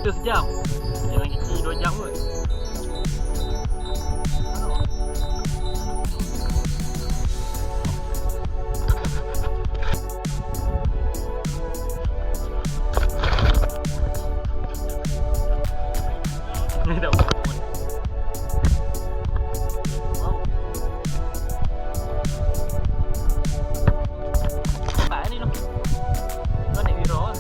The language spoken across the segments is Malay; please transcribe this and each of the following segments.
video sejam. Jangan kiki 2 jam kot. Ni dah buat. Wow. Apa ni noh? Kau nak biro ah.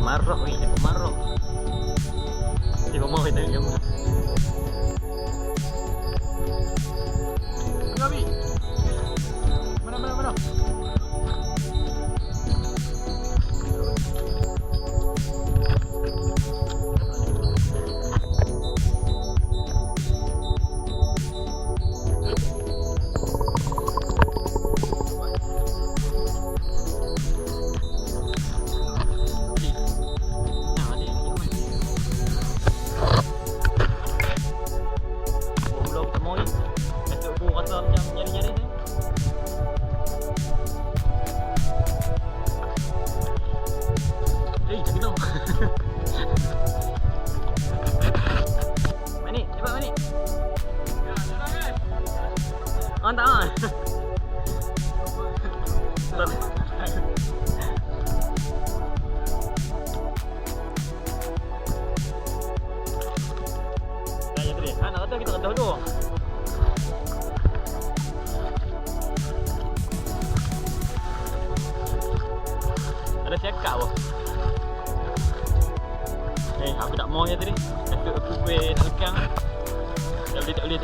Marok ni, aku marok. Dia mau kita ni gambar. Gabi. Mana. Mantap ah. Dah jadi. Nak kata kita kedah dulu. Ada cakap apa? Aku tak mau je tadi. Takut aku kuih nak lekang. Tak boleh.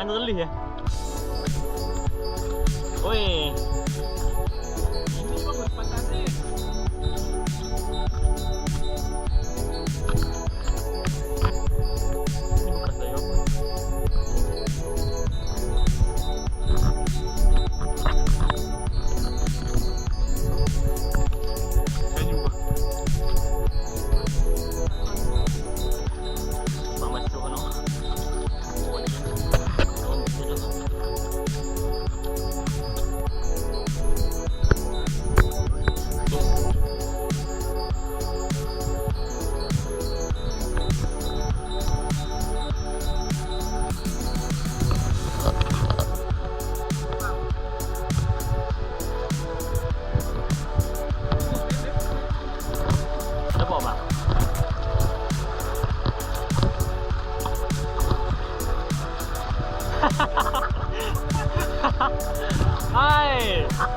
Kan terlih ya? Oi. Ini bagus patah ni. Ini bukan saya pun. Saya juga. Mama tu no.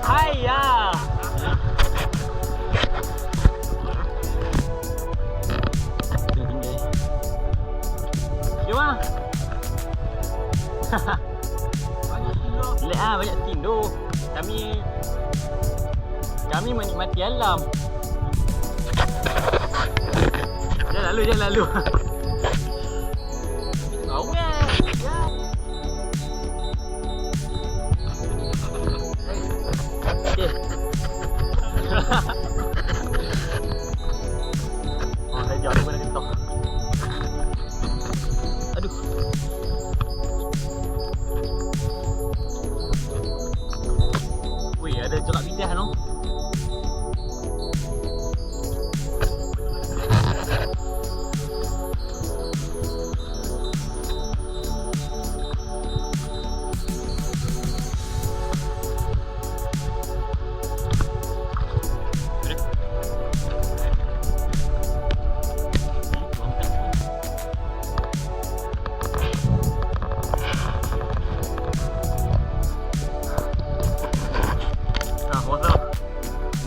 Hai ya. Cuma. Banyak tidur. Kami menikmati alam. Jangan lalu. Kau kan. Okey. Dah jauh daripada ketok. Aduh. Weh, ada colak bidah tu.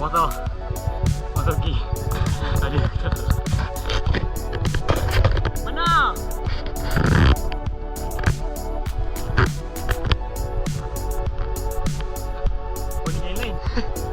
Masuk pergi. Ada. Mana? Oh, ni yang lain.